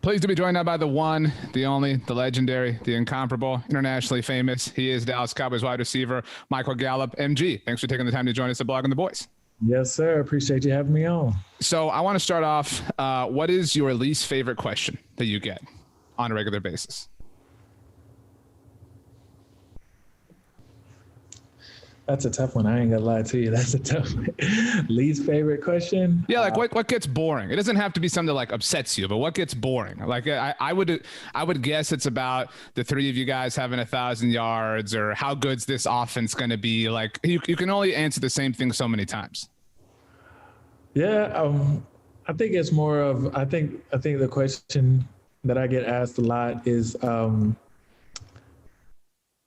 Pleased to be joined now by the one, the only, the legendary, the incomparable, internationally famous. He is Dallas Cowboys wide receiver, Michael Gallup, MG. Thanks for taking the time to join us at Blogging the Boys. Yes, sir. Appreciate you having me on. So I want to start off, what is your least favorite question that you get on a regular basis? That's a tough one. I ain't gonna lie to you. That's a tough one. Least favorite question? Yeah, like what gets boring? It doesn't have to be something that like upsets you, but what gets boring? Like I would guess it's about the three of you guys having 1,000 yards, or how good's this offense going to be? Like you can only answer the same thing so many times. Yeah, I think it's more of I think the question that I get asked a lot is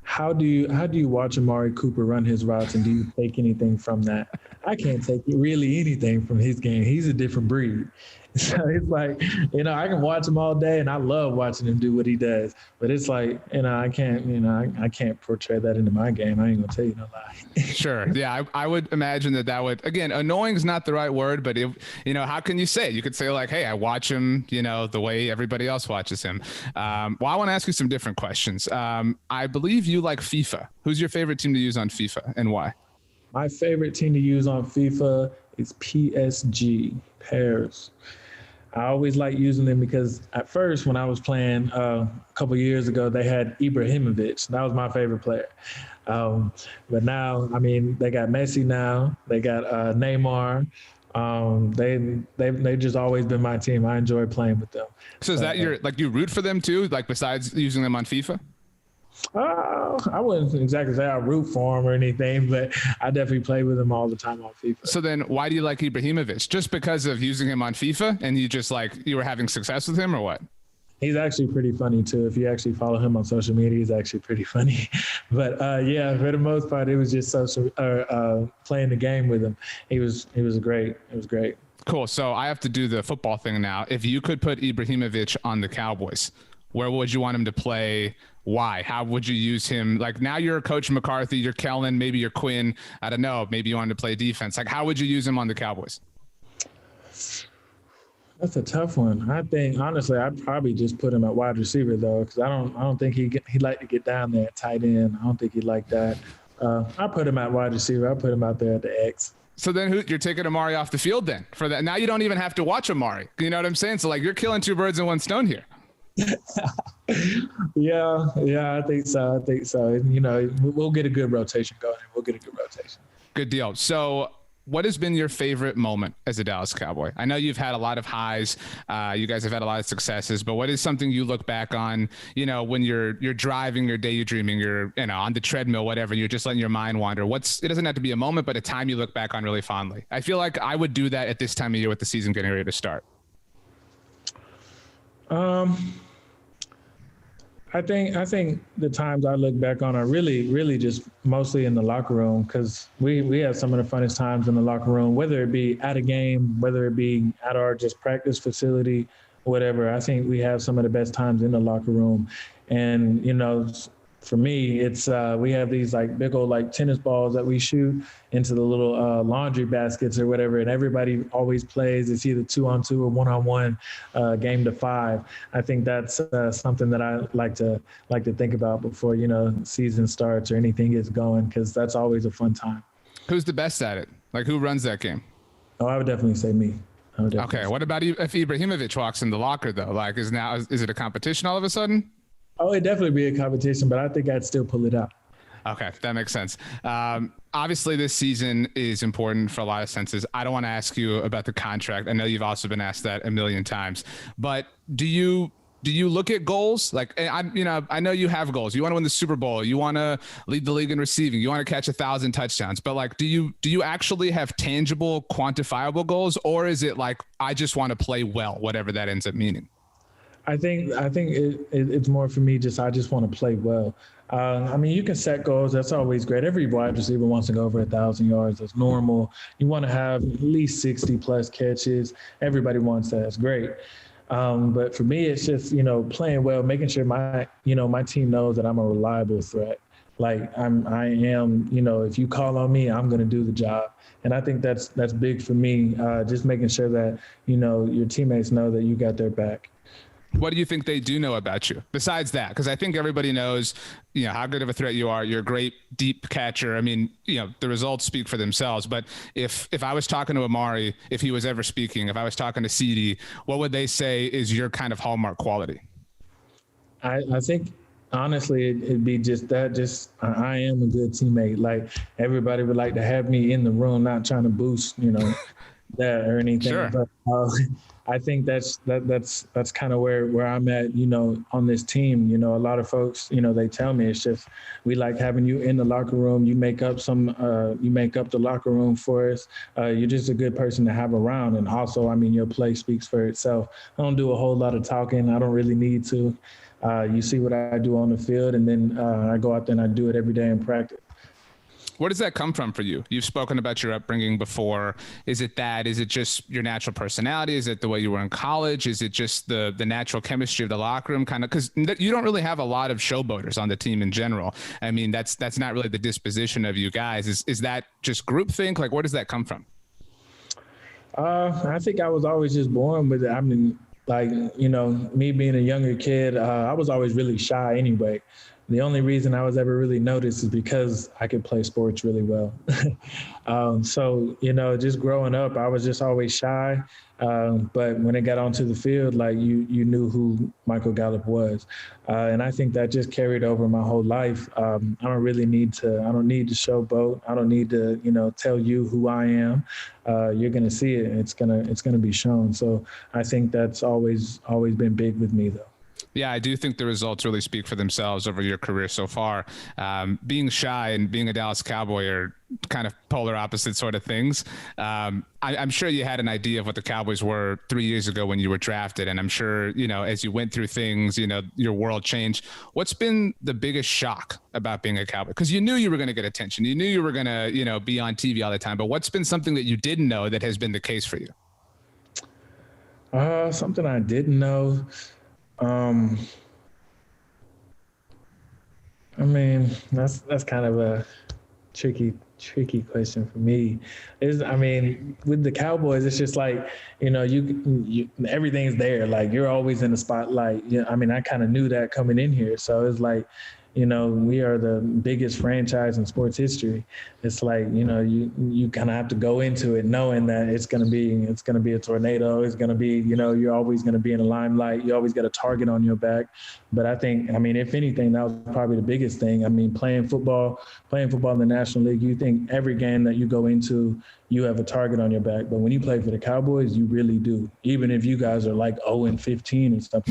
how do you watch Amari Cooper run his routes, and do you take anything from that? I can't take really anything from his game. He's a different breed. So it's like, I can watch him all day, and I love watching him do what he does. But it's like, I can't portray that into my game. I ain't gonna tell you no lie. Sure. Yeah, I would imagine that would, again, annoying is not the right word, but how can you say it? You could say like, hey, I watch him, the way everybody else watches him. Well, I want to ask you some different questions. I believe you like FIFA. Who's your favorite team to use on FIFA, and why? My favorite team to use on FIFA is PSG, Paris. I always like using them because at first when I was playing a couple years ago, they had Ibrahimovic. That was my favorite player. But now, they got Messi now. They got Neymar. They've just always been my team. I enjoy playing with them. So is that you root for them too? Like besides using them on FIFA? I wouldn't exactly say I root for him or anything, but I definitely play with him all the time on FIFA. So then why do you like Ibrahimovic? Just because of using him on FIFA, and you were having success with him, or what? He's actually pretty funny too. If you actually follow him on social media, he's actually pretty funny. But yeah, for the most part, it was just playing the game with him. It was great. It was great. Cool. So I have to do the football thing now. If you could put Ibrahimovic on the Cowboys, where would you want him to play? Why? How would you use him? Like now you're Coach McCarthy, you're Kellen, maybe you're Quinn. I don't know. Maybe you wanted to play defense. Like how would you use him on the Cowboys? That's a tough one. I think honestly, I'd probably just put him at wide receiver though, because I don't think he'd like to get down there at tight end. I don't think he'd like that. I put him at wide receiver. I put him out there at the X. So then you're taking Amari off the field then for that. Now you don't even have to watch Amari. You know what I'm saying? So like you're killing two birds in one stone here. Yeah, I think so. We'll get a good rotation going. Good deal. So what has been your favorite moment as a Dallas Cowboy? I know you've had a lot of highs. You guys have had a lot of successes, but what is something you look back on, when you're driving, you're daydreaming, you're, on the treadmill, whatever, you're just letting your mind wander. It doesn't have to be a moment, but a time you look back on really fondly. I feel like I would do that at this time of year with the season getting ready to start. I think the times I look back on are really just mostly in the locker room, because we have some of the funnest times in the locker room, whether it be at a game, whether it be at our just practice facility, whatever. I think we have some of the best times in the locker room. And, for me, it's we have these like big old like tennis balls that we shoot into the little laundry baskets or whatever, and everybody always plays. It's either 2-on-2 or 1-on-1, game to 5. I think that's something that I like to think about before season starts or anything gets going, because that's always a fun time. Who's the best at it? Like who runs that game? Oh, I would definitely say me. Okay, what about if Ibrahimovic walks in the locker though? Like is it a competition all of a sudden? Oh, it'd definitely be a competition, but I think I'd still pull it out. Okay, that makes sense. Obviously, this season is important for a lot of senses. I don't want to ask you about the contract. I know you've also been asked that a million times. But do you look at goals? Like, I know you have goals. You want to win the Super Bowl. You want to lead the league in receiving. You want to catch 1,000 touchdowns. But like, do you actually have tangible, quantifiable goals, or is it like I just want to play well, whatever that ends up meaning? I think it's more for me. I just want to play well. You can set goals. That's always great. Every wide receiver wants to go over 1,000 yards. That's normal. You want to have at least 60 plus catches. Everybody wants that. That's great. But for me, it's just playing well, making sure my team knows that I'm a reliable threat. Like I am. If you call on me, I'm going to do the job. And I think that's big for me. Just making sure that your teammates know that you got their back. What do you think they do know about you besides that? Because I think everybody knows, how good of a threat you are. You're a great deep catcher. I mean, the results speak for themselves. But if I was talking to Amari, if he was ever speaking, if I was talking to CD, what would they say is your kind of hallmark quality? I think honestly it'd be just that. Just I am a good teammate. Like everybody would like to have me in the room, not trying to boost, that or anything. Sure. But I think that's kind of where I'm at, on this team. A lot of folks, they tell me it's just we like having you in the locker room. You make up the locker room for us. You're just a good person to have around. And also, I mean, your play speaks for itself. I don't do a whole lot of talking. I don't really need to. You see what I do on the field, and then I go out there and I do it every day in practice. Where does that come from for you? You've spoken about your upbringing before. Is it that? Is it just your natural personality? Is it the way you were in college? Is it just the natural chemistry of the locker room kind of? Because you don't really have a lot of showboaters on the team in general. I mean, that's not really the disposition of you guys. Is that just groupthink? Like, where does that come from? I think I was always just born with it. I mean, like, me being a younger kid, I was always really shy anyway. The only reason I was ever really noticed is because I could play sports really well. So, just growing up, I was just always shy. But when it got onto the field, like you knew who Michael Gallup was. And I think that just carried over my whole life. I don't need to showboat. I don't need to, tell you who I am. You're going to see it. It's going to be shown. So I think that's always been big with me, though. Yeah, I do think the results really speak for themselves over your career so far. Being shy and being a Dallas Cowboy are kind of polar opposite sort of things. I'm sure you had an idea of what the Cowboys were 3 years ago when you were drafted. And I'm sure, as you went through things, your world changed. What's been the biggest shock about being a Cowboy? Because you knew you were going to get attention. You knew you were going to, be on TV all the time. But what's been something that you didn't know that has been the case for you? Something I didn't know. I mean, that's kind of a tricky question for me. With the Cowboys, it's just like, you everything's there. Like you're always in the spotlight. I kind of knew that coming in here. So it's like, we are the biggest franchise in sports history. It's like, you kind of have to go into it knowing that it's going to be a tornado. It's going to be, you're always going to be in the limelight. You always got a target on your back. But I think, if anything, that was probably the biggest thing. Playing football in the National League, you think every game that you go into, you have a target on your back. But when you play for the Cowboys, you really do. Even if you guys are like 0-15 and stuff,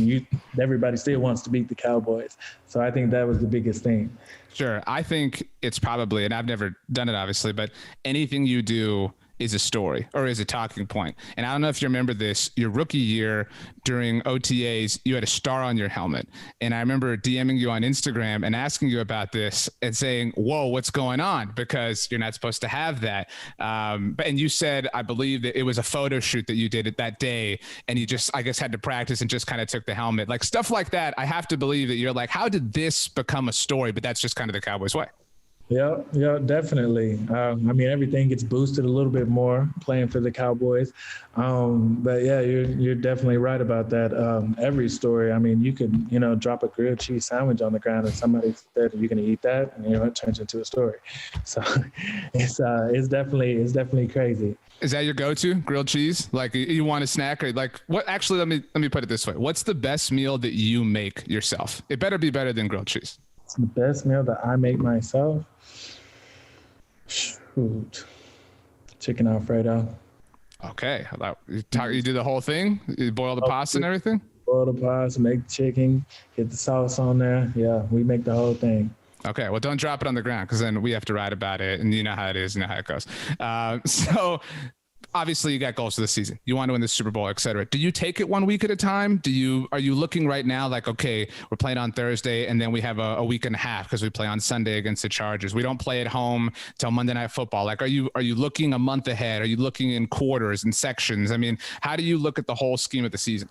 everybody still wants to beat the Cowboys. So I think that was the biggest thing. Sure. I think it's probably, and I've never done it obviously, but anything you do is a story or is a talking point. And I don't know if you remember this, your rookie year during OTAs, you had a star on your helmet. And I remember DMing you on Instagram and asking you about this and saying, whoa, what's going on? Because you're not supposed to have that. And you said, I believe that it was a photo shoot that you did it that day. And you just, I guess, had to practice and just kind of took the helmet. Like stuff like that. I have to believe that you're like, how did this become a story? But that's just kind of the Cowboys way. Yeah, definitely. Everything gets boosted a little bit more playing for the Cowboys. But yeah, you're definitely right about that. Every story, you could, drop a grilled cheese sandwich on the ground and somebody said, "You're going to eat that?" And it turns into a story. So it's definitely crazy. Is that your go-to, grilled cheese? Like you want a snack or like what? Actually, let me put it this way. What's the best meal that you make yourself? It better be better than grilled cheese. It's the best meal that I make myself. Shoot. Chicken Alfredo. Okay. You do the whole thing? You boil the pasta and everything? Boil the pasta, make the chicken, get the sauce on there. Yeah, we make the whole thing. Okay. Well, don't drop it on the ground because then we have to write about it. And you know how it is, you know how it goes. So obviously you got goals for the season. You want to win the Super Bowl, et cetera. Do you take it 1 week at a time? Are you looking right now like, okay, we're playing on Thursday and then we have a week and a half because we play on Sunday against the Chargers. We don't play at home till Monday Night Football. Like, are you looking a month ahead? Are you looking in quarters and sections? How do you look at the whole scheme of the season?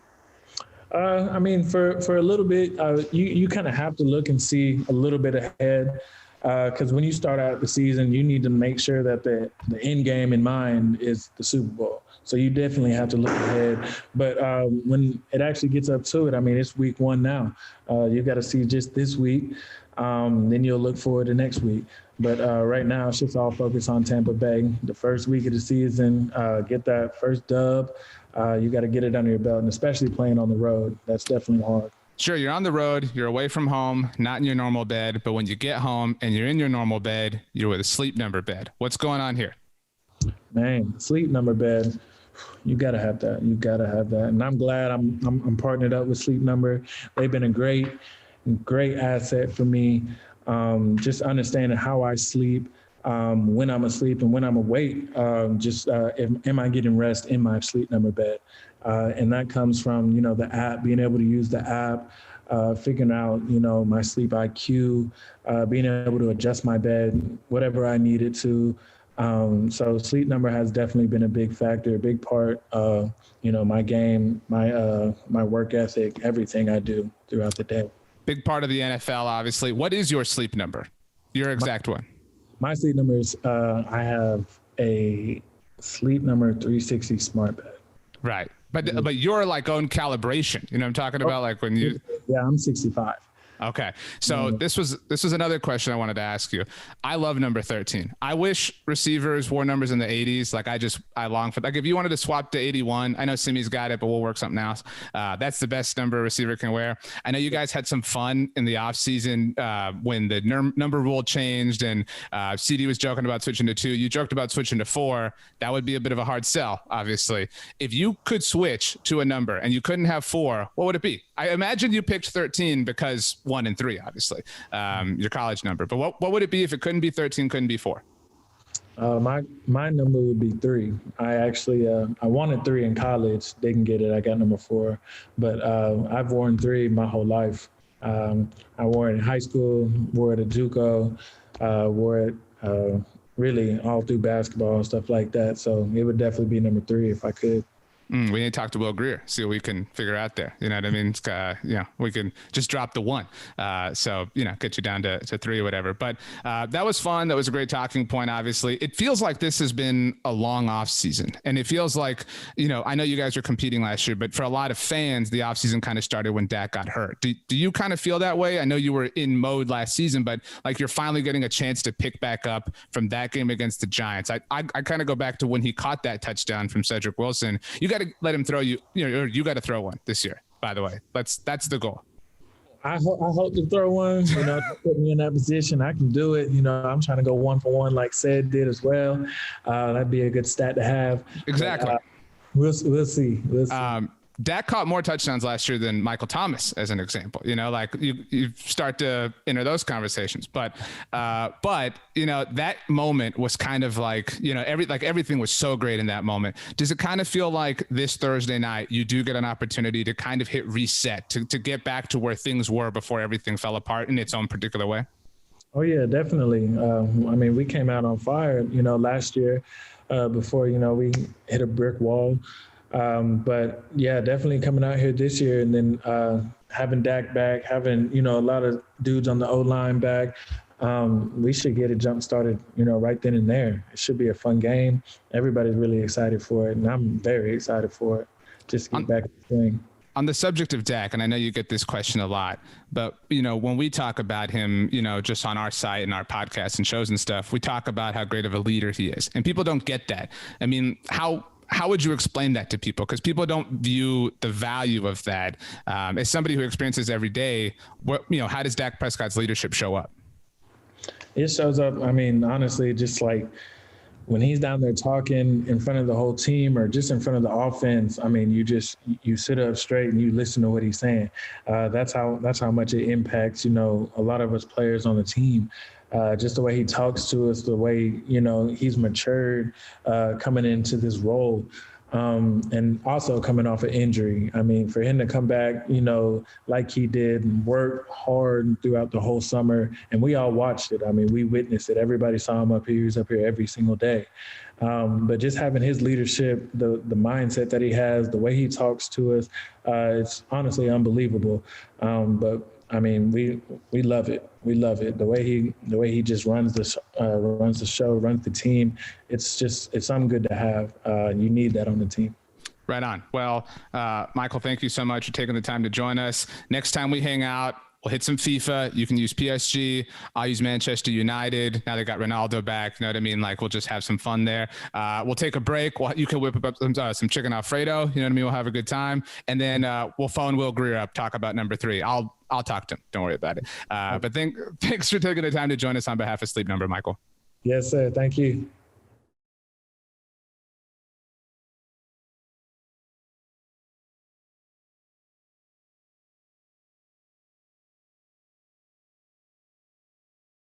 For a little bit, you kind of have to look and see a little bit ahead. Because when you start out the season, you need to make sure that the end game in mind is the Super Bowl. So you definitely have to look ahead. But when it actually gets up to it, I mean, it's week 1 now. You got to see just this week. Then you'll look forward to next week. But right now, it's just all focused on Tampa Bay. The first week of the season, get that first dub. You got to get it under your belt, and especially playing on the road. That's definitely hard. Sure, you're on the road, you're away from home, not in your normal bed, but when you get home and you're in your normal bed, you're with a Sleep Number bed. What's going on here? Man, Sleep Number bed. You got to have that. You got to have that. And I'm glad I'm partnered up with Sleep Number. They've been a great asset for me. Just understanding how I sleep, when I'm asleep and when I'm awake. Am I getting rest in my Sleep Number bed? And that comes from, the app, being able to use the app, figuring out, my sleep IQ, being able to adjust my bed, whatever I needed to. So Sleep Number has definitely been a big factor, a big part of, my game, my work ethic, everything I do throughout the day. Big part of the NFL, obviously. What is your sleep number? Your exact one? My sleep number is, I have a Sleep Number 360 smart bed. Right. But your like own calibration, I'm talking about, like when you. Yeah, I'm 65. Okay. So this was another question I wanted to ask you. I love number 13. I wish receivers wore numbers in the 80s. Like I long for, like, if you wanted to swap to 81, I know Simi's got it, but we'll work something else. That's the best number a receiver can wear. I know you guys had some fun in the off season when the number rule changed and CD was joking about switching to 2. You joked about switching to 4. That would be a bit of a hard sell, obviously. If you could switch to a number and you couldn't have 4, what would it be? I imagine you picked 13 because 1 and 3, obviously, your college number. But what would it be if it couldn't be 13, couldn't be 4? My number would be 3. I actually I wanted 3 in college. Didn't get it. I got number 4. But I've worn 3 my whole life. I wore it in high school, wore it at JUCO, wore it really all through basketball and stuff like that. So it would definitely be number 3 if I could. We need to talk to Will Greer, see what we can figure out there. You know what I mean? It's, we can just drop the 1. So, get you down to 3 or whatever. But that was fun. That was a great talking point, obviously. It feels like this has been a long off season. And it feels like, I know you guys were competing last year, but for a lot of fans, the off season kind of started when Dak got hurt. Do you kind of feel that way? I know you were in mode last season, but like you're finally getting a chance to pick back up from that game against the Giants. I kind of go back to when he caught that touchdown from Cedric Wilson. You got to let him throw you, or you got to throw one this year, by the way. That's the goal. I hope to throw one, put me in that position. I can do it. I'm trying to go 1 for 1 like Ced did as well. That'd be a good stat to have. Exactly. But, we'll see. Dak caught more touchdowns last year than Michael Thomas, as an example. Like you start to enter those conversations, but that moment was kind of like, everything was so great in that moment. Does it kind of feel like this Thursday night you do get an opportunity to kind of hit reset to get back to where things were before everything fell apart in its own particular way? Oh yeah, definitely. We came out on fire, last year before, we hit a brick wall. But yeah, definitely coming out here this year and then having Dak back, having, a lot of dudes on the O-line back. We should get it jump started, right then and there. It should be a fun game. Everybody's really excited for it, and I'm very excited for it. Just get back to the thing. On the subject of Dak, and I know you get this question a lot, but, when we talk about him, just on our site and our podcasts and shows and stuff, we talk about how great of a leader he is. And people don't get that. I mean, how would you explain that to people? Because people don't view the value of that. As somebody who experiences every day, how does Dak Prescott's leadership show up? It shows up, honestly, just like when he's down there talking in front of the whole team or just in front of the offense, you sit up straight and you listen to what he's saying. That's how much it impacts, a lot of us players on the team. Just the way he talks to us, the way, he's matured coming into this role. And also coming off an injury. For him to come back, like he did and work hard throughout the whole summer. And we all watched it. We witnessed it. Everybody saw him up here. He was up here every single day. But just having his leadership, the mindset that he has, the way he talks to us, it's honestly unbelievable. But I mean, we love it. We love it. The way he just runs the show, runs the team. It's something good to have. You need that on the team. Right on. Well, Michael, thank you so much for taking the time to join us. Next time we hang out, we'll hit some FIFA. You can use PSG. I'll use Manchester United. Now they got Ronaldo back. You know what I mean? Like, we'll just have some fun there. We'll take a break. You can whip up some chicken Alfredo. You know what I mean? We'll have a good time. And then we'll phone Will Greer up, talk about number 3. I'll talk to him. Don't worry about it. But thanks for taking the time to join us on behalf of Sleep Number, Michael. Yes, sir. Thank you.